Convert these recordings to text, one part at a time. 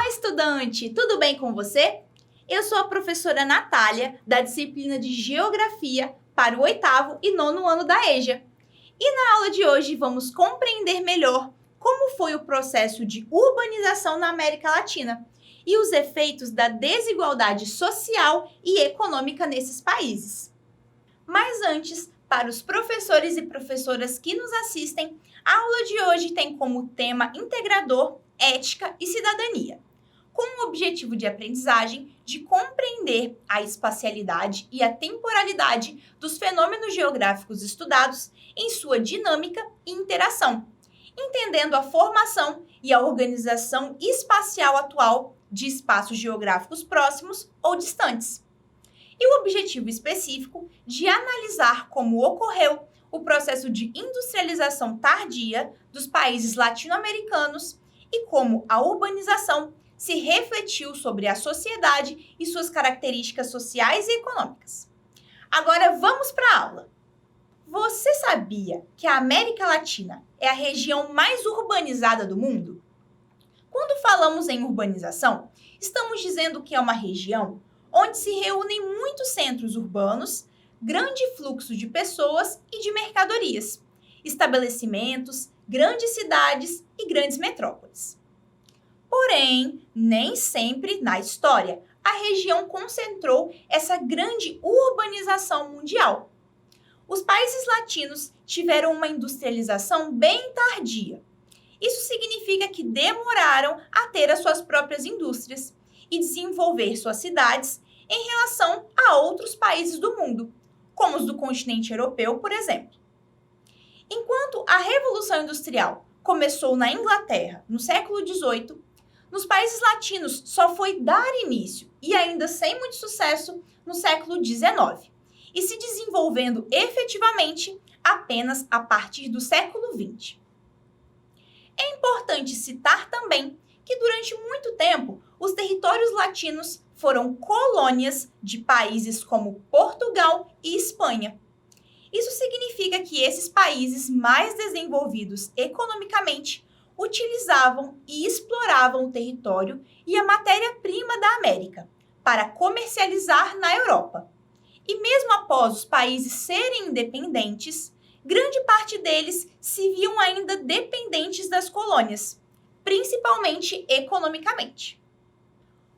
Olá, estudante! Tudo bem com você? Eu sou a professora Natália, da disciplina de Geografia para o 8º e 9º ano da EJA. E na aula de hoje vamos compreender melhor como foi o processo de urbanização na América Latina e os efeitos da desigualdade social e econômica nesses países. Mas antes, para os professores e professoras que nos assistem, a aula de hoje tem como tema integrador ética e cidadania, com o objetivo de aprendizagem de compreender a espacialidade e a temporalidade dos fenômenos geográficos estudados em sua dinâmica e interação, entendendo a formação e a organização espacial atual de espaços geográficos próximos ou distantes. E o objetivo específico de analisar como ocorreu o processo de industrialização tardia dos países latino-americanos e como a urbanização se refletiu sobre a sociedade e suas características sociais e econômicas. Agora vamos para a aula. Você sabia que a América Latina é a região mais urbanizada do mundo? Quando falamos em urbanização, estamos dizendo que é uma região onde se reúnem muitos centros urbanos, grande fluxo de pessoas e de mercadorias, estabelecimentos, grandes cidades e grandes metrópoles. Porém, nem sempre na história a região concentrou essa grande urbanização mundial. Os países latinos tiveram uma industrialização bem tardia. Isso significa que demoraram a ter as suas próprias indústrias e desenvolver suas cidades em relação a outros países do mundo, como os do continente europeu, por exemplo. Enquanto a Revolução Industrial começou na Inglaterra no século XVIII, nos países latinos só foi dar início, e ainda sem muito sucesso, no século XIX, e se desenvolvendo efetivamente apenas a partir do século XX. É importante citar também que durante muito tempo os territórios latinos foram colônias de países como Portugal e Espanha. Isso significa que esses países mais desenvolvidos economicamente utilizavam e exploravam o território e a matéria-prima da América para comercializar na Europa. E mesmo após os países serem independentes, grande parte deles se viam ainda dependentes das colônias, principalmente economicamente.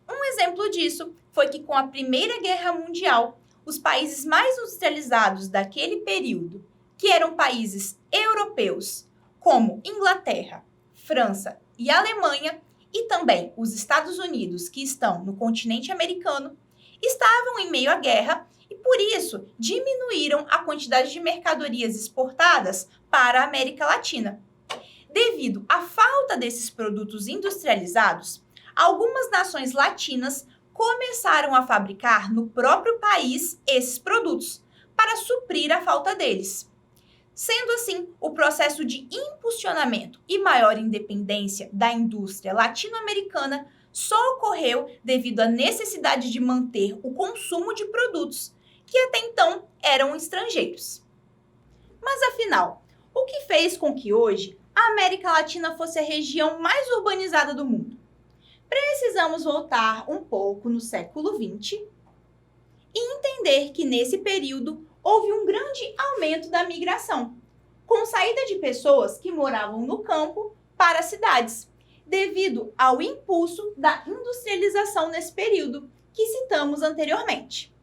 Um exemplo disso foi que com a Primeira Guerra Mundial, os países mais industrializados daquele período, que eram países europeus, como Inglaterra, França e Alemanha, e também os Estados Unidos, que estão no continente americano, estavam em meio à guerra e, por isso, diminuíram a quantidade de mercadorias exportadas para a América Latina. Devido à falta desses produtos industrializados, algumas nações latinas começaram a fabricar no próprio país esses produtos, para suprir a falta deles. Sendo assim, o processo de impulsionamento e maior independência da indústria latino-americana só ocorreu devido à necessidade de manter o consumo de produtos que até então eram estrangeiros. Mas afinal, o que fez com que hoje a América Latina fosse a região mais urbanizada do mundo? Precisamos voltar um pouco no século XX e entender que nesse período houve um grande aumento da migração, com saída de pessoas que moravam no campo para as cidades, devido ao impulso da industrialização nesse período que citamos anteriormente.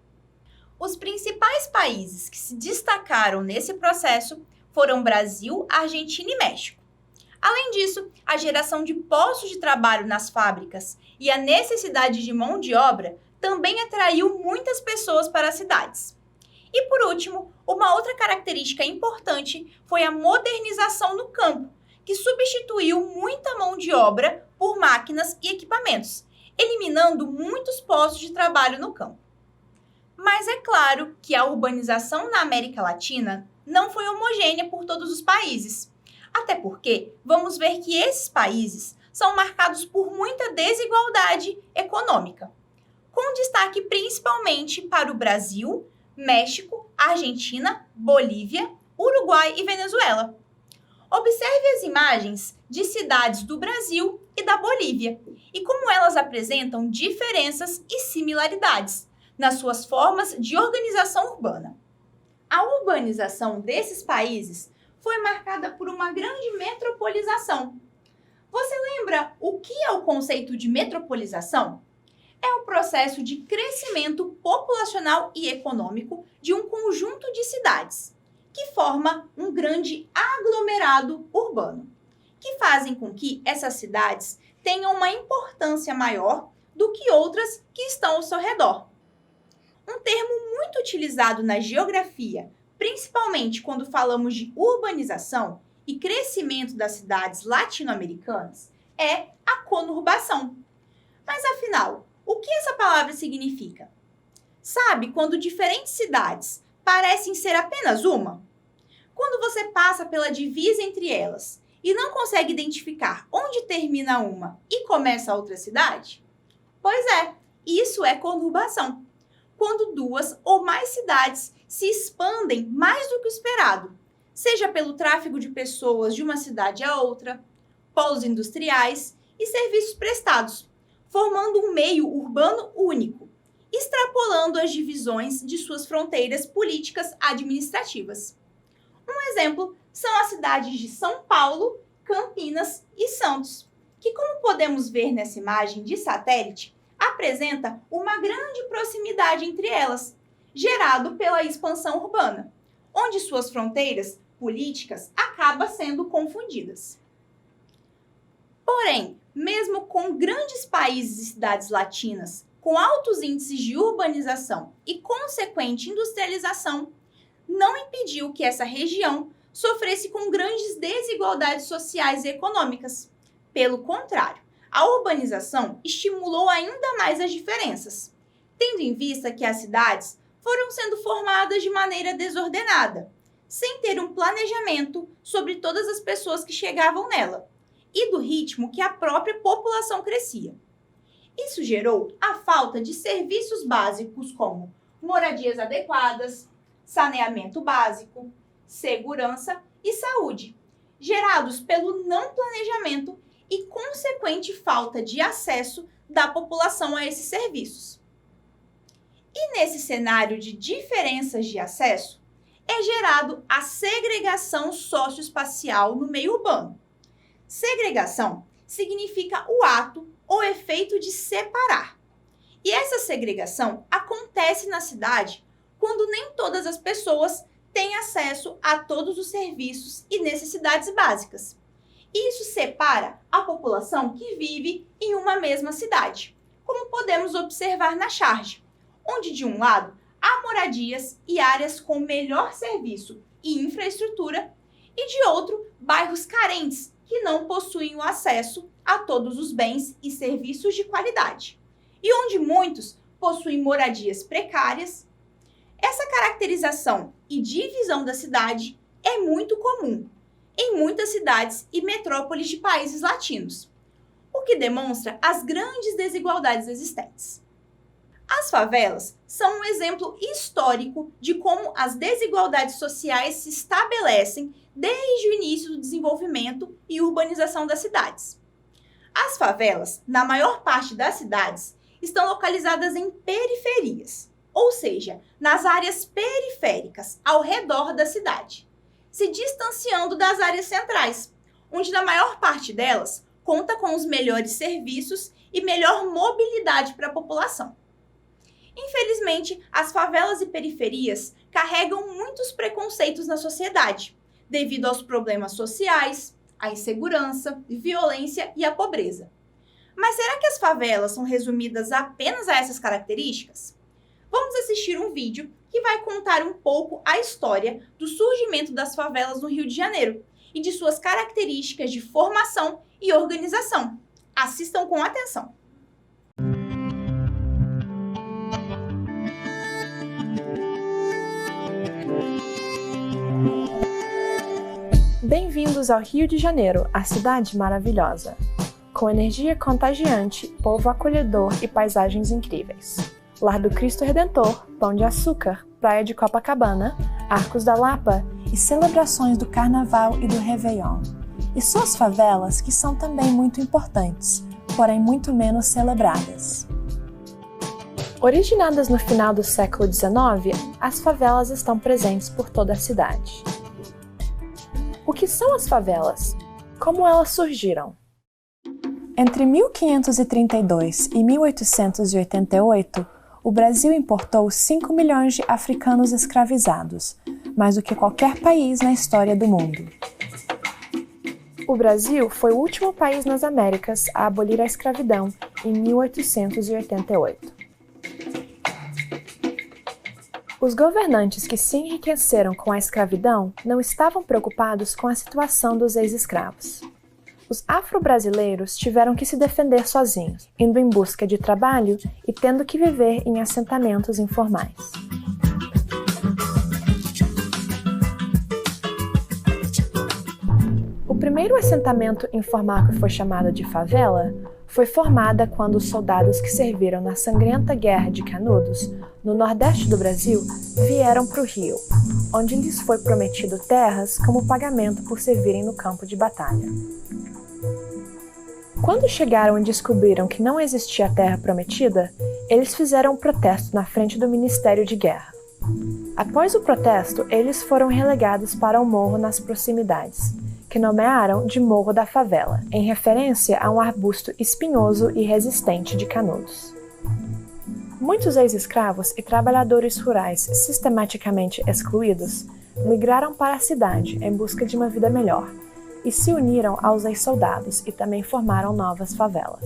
Os principais países que se destacaram nesse processo foram Brasil, Argentina e México. Além disso, a geração de postos de trabalho nas fábricas e a necessidade de mão de obra também atraiu muitas pessoas para as cidades. E por último, uma outra característica importante foi a modernização no campo, que substituiu muita mão de obra por máquinas e equipamentos, eliminando muitos postos de trabalho no campo. Mas é claro que a urbanização na América Latina não foi homogênea por todos os países. Até porque vamos ver que esses países são marcados por muita desigualdade econômica, com destaque principalmente para o Brasil, México, Argentina, Bolívia, Uruguai e Venezuela. Observe as imagens de cidades do Brasil e da Bolívia, e como elas apresentam diferenças e similaridades nas suas formas de organização urbana. A urbanização desses países foi marcada por uma grande metropolização. Você lembra o que é o conceito de metropolização? É o processo de crescimento populacional e econômico de um conjunto de cidades, que forma um grande aglomerado urbano, que fazem com que essas cidades tenham uma importância maior do que outras que estão ao seu redor. Um termo muito utilizado na geografia, principalmente quando falamos de urbanização e crescimento das cidades latino-americanas, é a conurbação. Mas afinal, o que essa palavra significa? Sabe quando diferentes cidades parecem ser apenas uma? Quando você passa pela divisa entre elas e não consegue identificar onde termina uma e começa a outra cidade? Pois é, isso é conurbação. Quando duas ou mais cidades se expandem mais do que o esperado, seja pelo tráfego de pessoas de uma cidade a outra, polos industriais e serviços prestados, formando um meio urbano único, extrapolando as divisões de suas fronteiras políticas administrativas. Um exemplo são as cidades de São Paulo, Campinas e Santos, que, como podemos ver nessa imagem de satélite, apresenta uma grande proximidade entre elas, gerado pela expansão urbana, onde suas fronteiras políticas acabam sendo confundidas. Porém, mesmo com grandes países e cidades latinas com altos índices de urbanização e consequente industrialização, não impediu que essa região sofresse com grandes desigualdades sociais e econômicas. Pelo contrário, a urbanização estimulou ainda mais as diferenças, tendo em vista que as cidades foram sendo formadas de maneira desordenada, sem ter um planejamento sobre todas as pessoas que chegavam nela, e do ritmo que a própria população crescia. Isso gerou a falta de serviços básicos como moradias adequadas, saneamento básico, segurança e saúde, gerados pelo não planejamento e consequente falta de acesso da população a esses serviços. E nesse cenário de diferenças de acesso, é gerado a segregação socioespacial no meio urbano. Segregação significa o ato ou efeito de separar. E essa segregação acontece na cidade quando nem todas as pessoas têm acesso a todos os serviços e necessidades básicas. Isso separa a população que vive em uma mesma cidade, como podemos observar na charge, onde de um lado há moradias e áreas com melhor serviço e infraestrutura, e de outro, bairros carentes que não possuem o acesso a todos os bens e serviços de qualidade, e onde muitos possuem moradias precárias. Essa caracterização e divisão da cidade é muito comum em muitas cidades e metrópoles de países latinos, o que demonstra as grandes desigualdades existentes. As favelas são um exemplo histórico de como as desigualdades sociais se estabelecem desde o início do desenvolvimento e urbanização das cidades. As favelas, na maior parte das cidades, estão localizadas em periferias, ou seja, nas áreas periféricas ao redor da cidade, se distanciando das áreas centrais, onde na maior parte delas conta com os melhores serviços e melhor mobilidade para a população. Infelizmente, as favelas e periferias carregam muitos preconceitos na sociedade, devido aos problemas sociais, à insegurança, violência e à pobreza. Mas será que as favelas são resumidas apenas a essas características? Vamos assistir um vídeo que vai contar um pouco a história do surgimento das favelas no Rio de Janeiro e de suas características de formação e organização. Assistam com atenção. Bem-vindos ao Rio de Janeiro, a cidade maravilhosa. Com energia contagiante, povo acolhedor e paisagens incríveis. Lar do Cristo Redentor, Pão de Açúcar, Praia de Copacabana, Arcos da Lapa e celebrações do Carnaval e do Réveillon. e suas favelas que são também muito importantes, porém muito menos celebradas. Originadas no final do século XIX, as favelas estão presentes por toda a cidade. O que são as favelas? Como elas surgiram? Entre 1532 e 1888, o Brasil importou 5 milhões de africanos escravizados, mais do que qualquer país na história do mundo. O Brasil foi o último país nas Américas a abolir a escravidão em 1888. Os governantes que se enriqueceram com a escravidão não estavam preocupados com a situação dos ex-escravos. Os afro-brasileiros tiveram que se defender sozinhos, indo em busca de trabalho e tendo que viver em assentamentos informais. O primeiro assentamento informal que foi chamado de favela foi formada quando os soldados que serviram na sangrenta Guerra de Canudos, no nordeste do Brasil, vieram para o Rio, onde lhes foi prometido terras como pagamento por servirem no campo de batalha. Quando chegaram e descobriram que não existia terra prometida, eles fizeram um protesto na frente do Ministério de Guerra. Após o protesto, eles foram relegados para um morro nas proximidades, que nomearam de Morro da Favela, em referência a um arbusto espinhoso e resistente de Canudos. Muitos ex-escravos e trabalhadores rurais sistematicamente excluídos migraram para a cidade em busca de uma vida melhor e se uniram aos ex-soldados e também formaram novas favelas.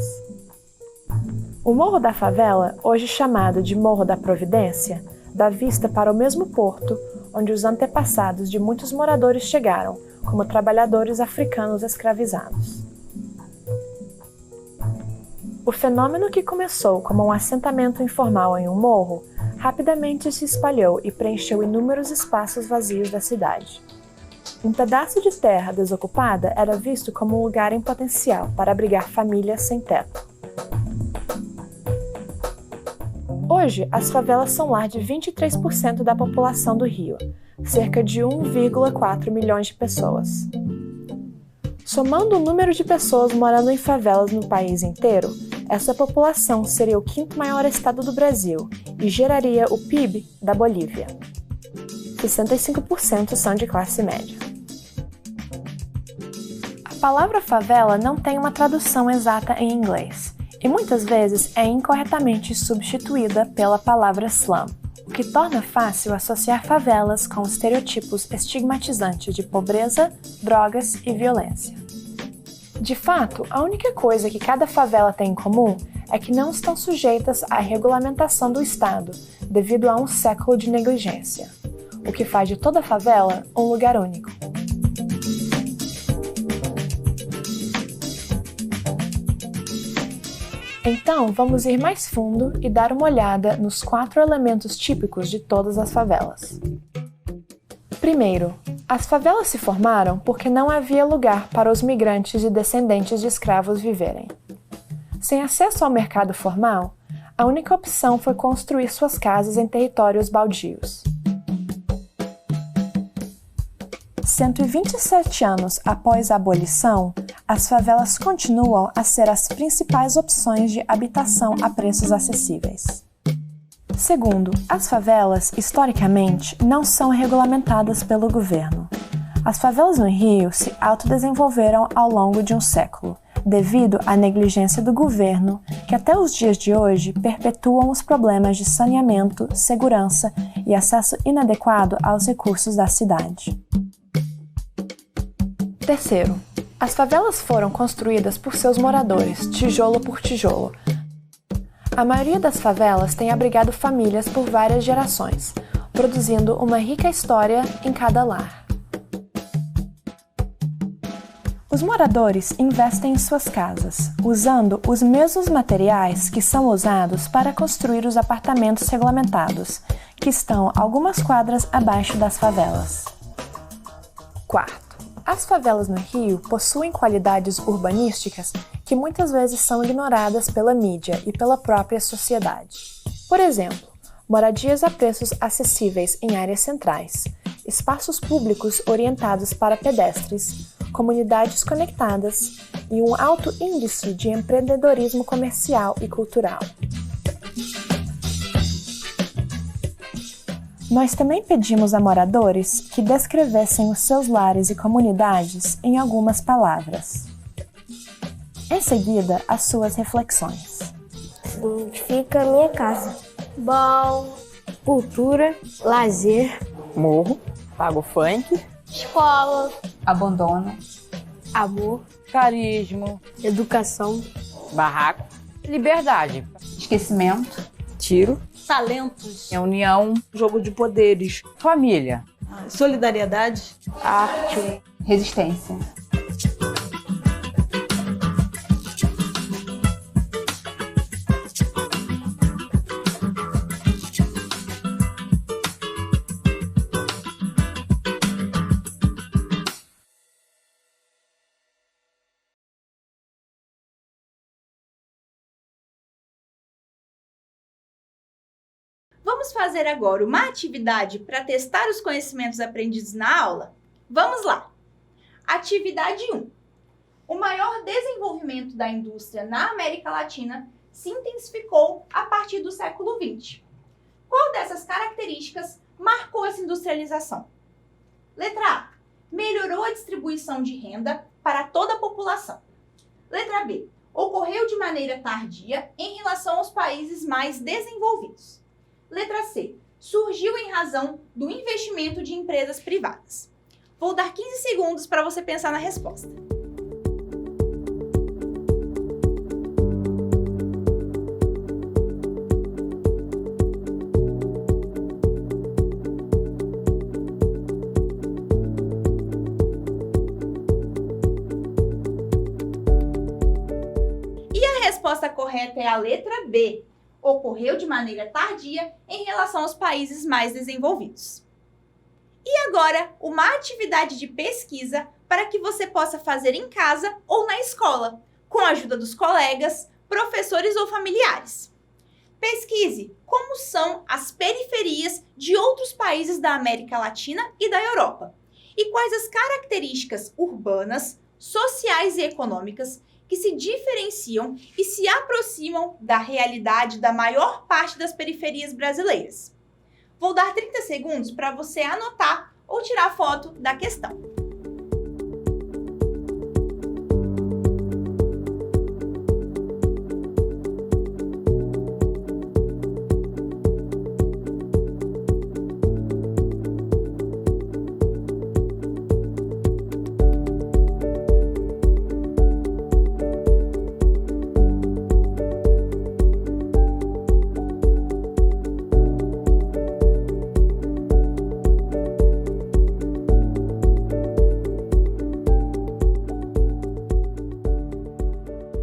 O Morro da Favela, hoje chamado de Morro da Providência, dá vista para o mesmo porto onde os antepassados de muitos moradores chegaram, como trabalhadores africanos escravizados. O fenômeno que começou como um assentamento informal em um morro, rapidamente se espalhou e preencheu inúmeros espaços vazios da cidade. Um pedaço de terra desocupada era visto como um lugar em potencial para abrigar famílias sem teto. Hoje, as favelas são lar de 23% da população do Rio, cerca de 1,4 milhões de pessoas. Somando o número de pessoas morando em favelas no país inteiro, essa população seria o quinto maior estado do Brasil e geraria o PIB da Bolívia. 65% são de classe média. A palavra favela não tem uma tradução exata em inglês e muitas vezes é incorretamente substituída pela palavra slum, o que torna fácil associar favelas com estereotipos estigmatizantes de pobreza, drogas e violência. De fato, a única coisa que cada favela tem em comum é que não estão sujeitas à regulamentação do Estado, devido a um século de negligência, o que faz de toda favela um lugar único. Então, vamos ir mais fundo e dar uma olhada nos 4 elementos típicos de todas as favelas. Primeiro, as favelas se formaram porque não havia lugar para os migrantes e descendentes de escravos viverem. Sem acesso ao mercado formal, a única opção foi construir suas casas em territórios baldios. 127 anos após a abolição, as favelas continuam a ser as principais opções de habitação a preços acessíveis. Segundo, as favelas, historicamente, não são regulamentadas pelo governo. As favelas no Rio se autodesenvolveram ao longo de um século, devido à negligência do governo, que até os dias de hoje perpetuam os problemas de saneamento, segurança e acesso inadequado aos recursos da cidade. Terceiro, as favelas foram construídas por seus moradores, tijolo por tijolo. A maioria das favelas tem abrigado famílias por várias gerações, produzindo uma rica história em cada lar. Os moradores investem em suas casas, usando os mesmos materiais que são usados para construir os apartamentos regulamentados, que estão algumas quadras abaixo das favelas. Quarto, as favelas no Rio possuem qualidades urbanísticas que muitas vezes são ignoradas pela mídia e pela própria sociedade. Por exemplo, moradias a preços acessíveis em áreas centrais, espaços públicos orientados para pedestres, comunidades conectadas e um alto índice de empreendedorismo comercial e cultural. Nós também pedimos a moradores que descrevessem os seus lares e comunidades em algumas palavras. Em seguida, as suas reflexões. Significa minha casa. Bom, cultura, lazer, morro, pago funk, escola, abandono, amor, carisma, educação, barraco, liberdade, esquecimento, tiro, talentos, união, jogo de poderes, família, solidariedade, arte, resistência. Vamos fazer agora uma atividade para testar os conhecimentos aprendidos na aula? Vamos lá! Atividade 1. O maior desenvolvimento da indústria na América Latina se intensificou a partir do século XX. Qual dessas características marcou essa industrialização? Letra A. Melhorou a distribuição de renda para toda a população. Letra B. Ocorreu de maneira tardia em relação aos países mais desenvolvidos. Letra C. Surgiu em razão do investimento de empresas privadas. Vou dar 15 segundos para você pensar na resposta. E a resposta correta é a letra B. Ocorreu de maneira tardia em relação aos países mais desenvolvidos. E agora, uma atividade de pesquisa para que você possa fazer em casa ou na escola, com a ajuda dos colegas, professores ou familiares. Pesquise como são as periferias de outros países da América Latina e da Europa, e quais as características urbanas, sociais e econômicas que se diferenciam e se aproximam da realidade da maior parte das periferias brasileiras. Vou dar 30 segundos para você anotar ou tirar foto da questão.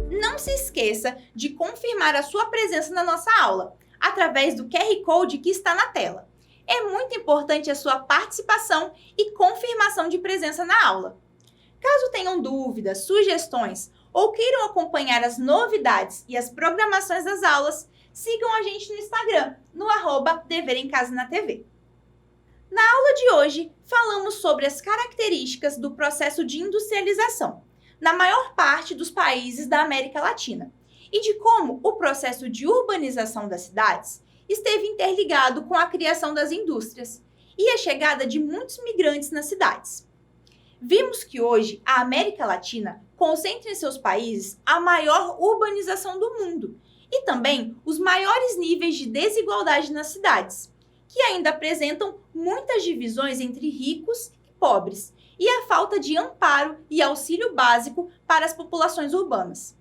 Não se esqueça de confirmar a sua presença na nossa aula, através do QR Code que está na tela. É muito importante a sua participação e confirmação de presença na aula. Caso tenham dúvidas, sugestões ou queiram acompanhar as novidades e as programações das aulas, sigam a gente no Instagram, no @Dever em Casa na TV. Na aula de hoje, falamos sobre as características do processo de industrialização na maior parte dos países da América Latina e de como o processo de urbanização das cidades esteve interligado com a criação das indústrias e a chegada de muitos migrantes nas cidades. Vimos que hoje a América Latina concentra em seus países a maior urbanização do mundo e também os maiores níveis de desigualdade nas cidades, que ainda apresentam muitas divisões entre ricos e pobres e a falta de amparo e auxílio básico para as populações urbanas.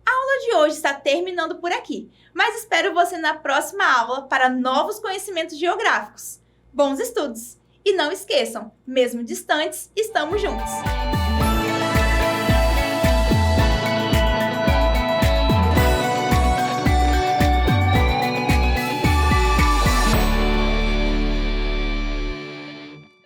A aula de hoje está terminando por aqui, mas espero você na próxima aula para novos conhecimentos geográficos. Bons estudos! E não esqueçam, mesmo distantes, estamos juntos!